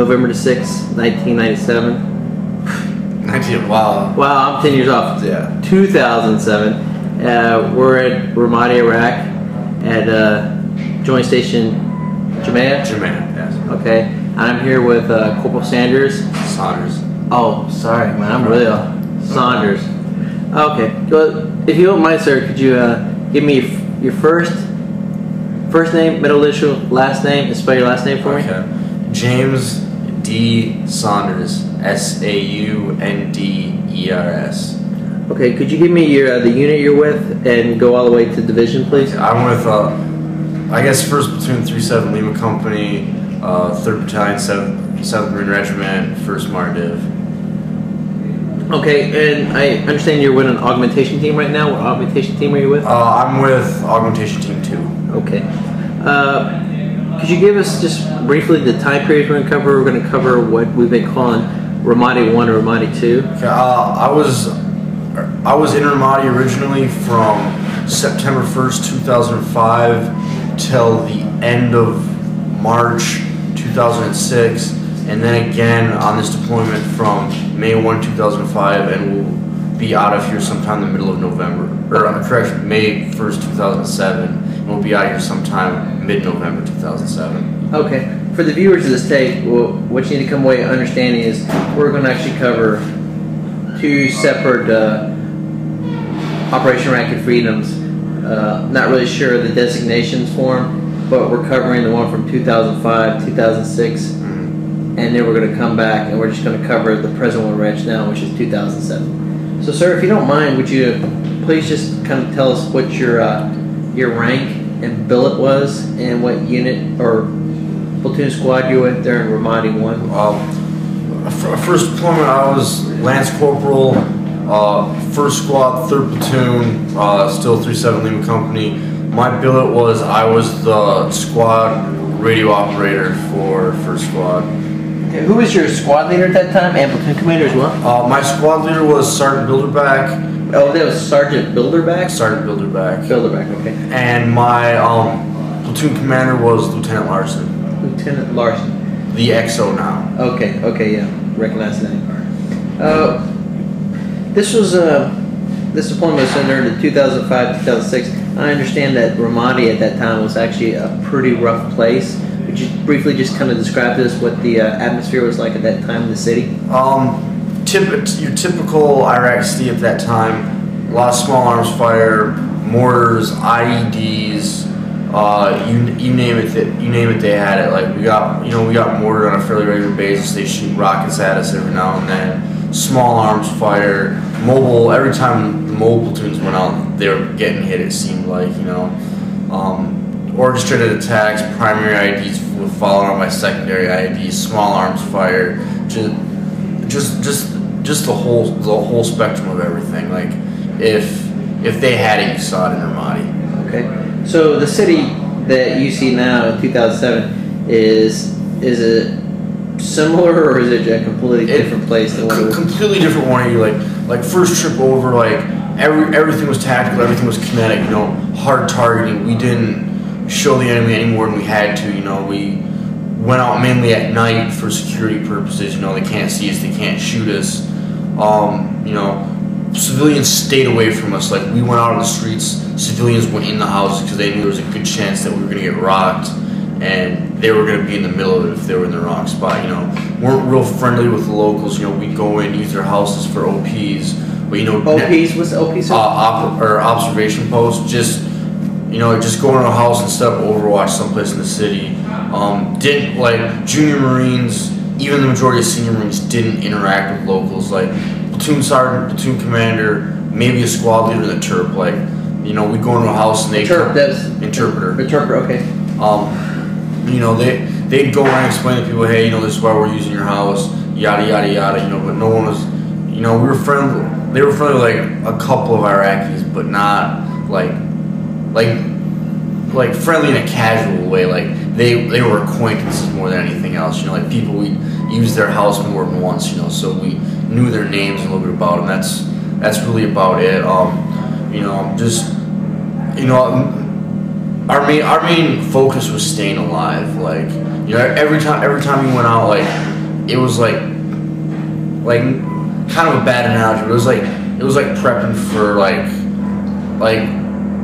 November the 6th, 1997. Wow. Wow, I'm 10 years off. Yeah. 2007. We're at Ramadi, Iraq, at Joint Station Jamaica. Jamaica, yes. Okay. I'm here with Corporal Saunders. Saunders. Oh, sorry, man. I'm really off. Saunders. Okay. Well, if you don't mind, sir, could you give me your first name, middle initial, last name, and spell your last name for me? James D. Saunders. Saunders. Okay. Could you give me your the unit you're with and go all the way to division, please? I'm with I guess 1st Platoon 37 Lima Company, 3rd Battalion 7th Marine Regiment, 1st Mardiv. Okay, and I understand you're with an augmentation team right now. What augmentation team are you with? I'm with Augmentation Team 2. Okay. Could you give us just briefly the time periods we're going to cover? We're going to cover what we've been calling Ramadi 1 or Ramadi 2. Okay, I was in Ramadi originally from September 1st, 2005 till the end of March 2006. And then again on this deployment from May 1, 2005, and we'll be out of here sometime in the middle of November, or correction, May 1st, 2007, and we'll be out here sometime mid-November 2007. Okay, for the viewers of this tape, well, what you need to come away understanding is we're going to actually cover two separate Operation Iraqi Freedoms. Not really sure of the designations for them, but we're covering the one from 2005, 2006, and then we're going to come back and we're just going to cover the present one right now, which is 2007. So, sir, if you don't mind, would you please just kind of tell us what your rank and billet was, and what unit or platoon squad you were with there in Ramadi 1? First deployment, I was Lance Corporal, 1st Squad, 3rd Platoon, still 37 Lima Company. My billet was I was the squad radio operator for 1st Squad. Okay, who was your squad leader at that time, and platoon commander as well? My squad leader was Sergeant Bilderback. Oh, that was Sergeant Bilderback? Sergeant Bilderback. Bilderback, okay. And my platoon commander was Lieutenant Larson. Lieutenant Larson. The XO now. Okay, yeah. Recognize the name. This was this deployment was under the 2005-2006. I understand that Ramadi at that time was actually a pretty rough place. Could you briefly just kind of describe to us what the atmosphere was like at that time in the city? Your typical Iraq city at that time, a lot of small arms fire, mortars, IEDs, you name it. They had it. Like we got mortared on a fairly regular basis. They shoot rockets at us every now and then. Small arms fire, mobile. Every time the mobile platoons went out, they were getting hit. It seemed like orchestrated attacks, primary IEDs followed on by secondary IEDs, small arms fire, just the whole spectrum of everything. Like if they had it, you saw it in Ramadi. Okay, so the city that you see now in 2007 is it similar, or is it a completely different place than what it was? Completely different one. Like first trip over, like everything was tactical, everything was kinetic. Hard targeting. We didn't show the enemy any more than we had to. We went out mainly at night for security purposes. They can't see us, they can't shoot us. Civilians stayed away from us. Like we went out on the streets, civilians went in the houses because they knew there was a good chance that we were going to get rocked, and they were going to be in the middle of it if they were in the wrong spot. Weren't real friendly with the locals. We'd go in, use their houses for OPs. But OPs? What's the OPs? Observation posts. Just go into a house and set up Overwatch someplace in the city. Didn't like junior Marines, even the majority of senior Marines didn't interact with locals. Like platoon sergeant, platoon commander, maybe a squad leader, and the terp. Like we'd go into a house and interpreter. Okay. They'd go around and explain to people, hey, this is why we're using your house, yada yada yada. But no one was, we were friendly. They were friendly with like a couple of Iraqis, but not like friendly in a casual way. Like they were acquaintances more than anything else. Like people we used their house more than once. So we knew their names and a little bit about them. That's really about it. Our main focus was staying alive. Like every time you went out, like it was like kind of a bad analogy, but it was like prepping for like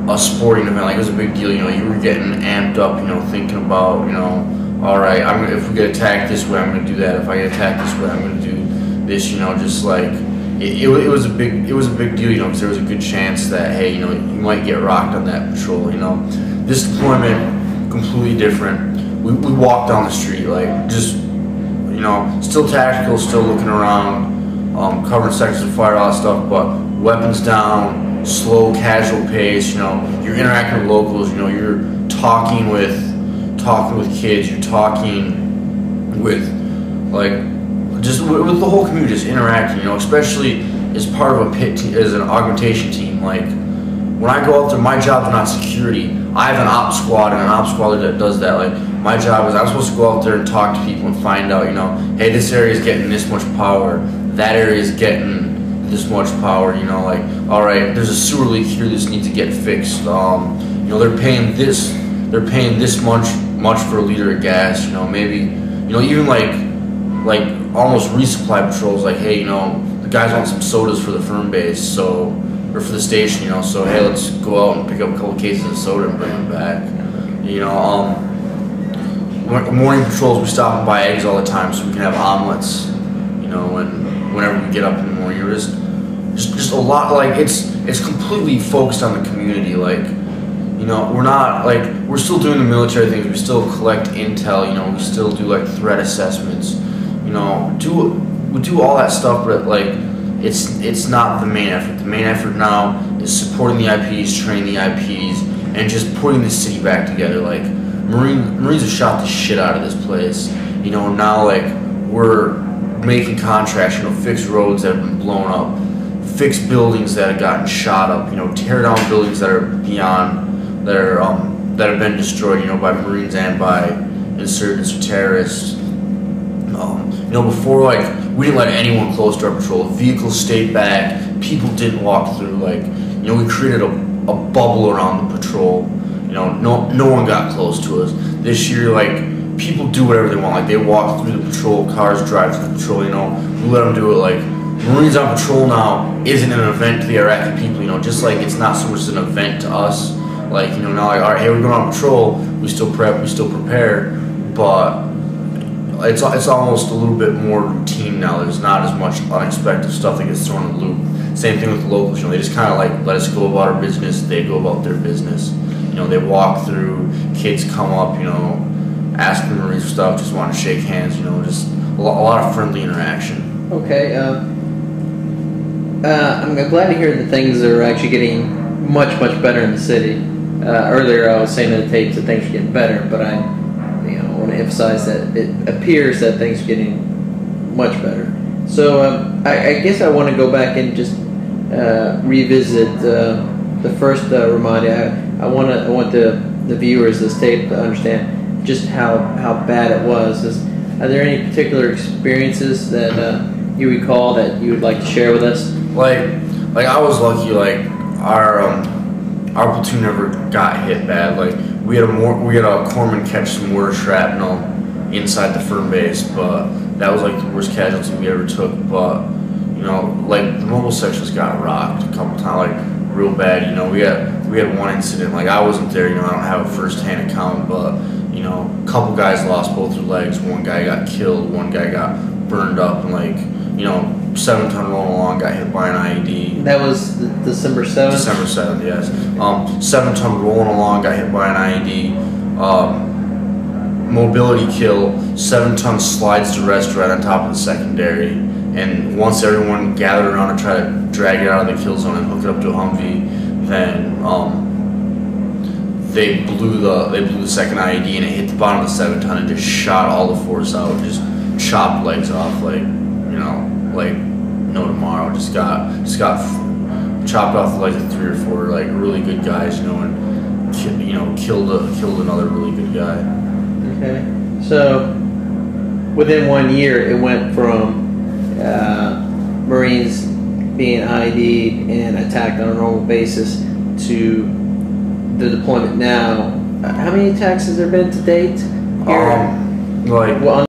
a sporting event. Like, it was a big deal, you know. You were getting amped up, you know, thinking about, you know, all right, if we get attacked this way, I'm gonna do that. If I get attacked this way, I'm gonna do this, you know. Just like it was a big deal, you know, because there was a good chance that, hey, you know, you might get rocked on that patrol, you know. This deployment, completely different. We walked down the street, like, just, you know, still tactical, still looking around, covering sectors of fire, all that stuff, but weapons down, slow, casual pace, you know. You're interacting with locals, you know. You're talking with kids, you're talking with, like, just with the whole community, just interacting, you know, especially as part of a pit team, as an augmentation team. Like, when I go out there, my job is not security. I have an ops squad and an ops squad that does that. Like, my job is, I'm supposed to go out there and talk to people and find out, you know, hey, this area is getting this much power, that area is getting this much power, you know. Like, all right, there's a sewer leak here, this needs to get fixed. You know, they're paying this much for a liter of gas, you know. Maybe, you know, even like almost resupply patrols, like, hey, you know, the guys want some sodas for the firm base, so, or for the station, you know, so, hey, let's go out and pick up a couple cases of soda and bring them back, you know. Morning patrols, we stop and buy eggs all the time so we can have omelets, you know, whenever we get up in the morning. You're just a lot, like, it's completely focused on the community. Like, you know, we're not, like, we're still doing the military things, we still collect intel, you know, we still do, like, threat assessments, you know, we do all that stuff, but, like, it's not the main effort. The main effort now is supporting the IPs, training the IPs, and just putting the city back together. Like, Marines have shot the shit out of this place, you know. Now, like, we're making contracts, you know, fix roads that have been blown up, fix buildings that have gotten shot up, you know, tear down buildings that are that have been destroyed, you know, by Marines and by insurgents or terrorists. You know, before, like, we didn't let anyone close to our patrol. Vehicles stayed back, people didn't walk through. Like, you know, we created a bubble around the patrol. You know, no one got close to us. This year, like, people do whatever they want. Like, they walk through the patrol, cars drive through the patrol, you know. We let them do it. Like, Marines on patrol now isn't an event to the Iraqi people, you know, just like it's not so much an event to us. Like, you know, now, like, all right, hey, we're going on patrol, we still prep, we still prepare, but it's almost a little bit more routine now. There's not as much unexpected stuff that gets thrown in the loop. Same thing with the locals, you know, they just kind of, like, let us go about our business, they go about their business. You know, they walk through, kids come up, you know, ask the Marines for stuff, just want to shake hands, you know, just a lot of friendly interaction. Okay, I'm glad to hear that things are actually getting much better in the city. Earlier I was saying in the tapes that things are getting better, but I want to emphasize that it appears that things are getting much better. So I guess I want to go back and just revisit the first reminder. I want the viewers of this tape to understand just how bad it was. Are there any particular experiences that you recall that you would like to share with us? Like I was lucky. Like, our platoon never got hit bad. Like, we had a corpsman catch some mortar shrapnel inside the firm base, but that was, like, the worst casualty we ever took. But, you know, like, the mobile sections got rocked a couple times, like, real bad. You know, we had one incident. Like, I wasn't there. You know, I don't have a first-hand account, but, you know, a couple guys lost both their legs. One guy got killed. One guy got burned up, and, like, you know, 7-ton rolling along got hit by an IED. That was December 7th? December 7th, yes. 7-ton rolling along got hit by an IED. Mobility kill, 7-ton slides to rest right on top of the secondary. And once everyone gathered around to try to drag it out of the kill zone and hook it up to a Humvee, then they blew the second IED and it hit the bottom of the 7-ton and just shot all the force out, just chopped legs off, like, you know, like no tomorrow. Just got chopped off the legs of 3 or 4 like really good guys, you know, and killed another really good guy. Okay, so within 1 year, it went from Marines being IED'd and attacked on a normal basis to the deployment now. How many attacks has there been to date? Like, well,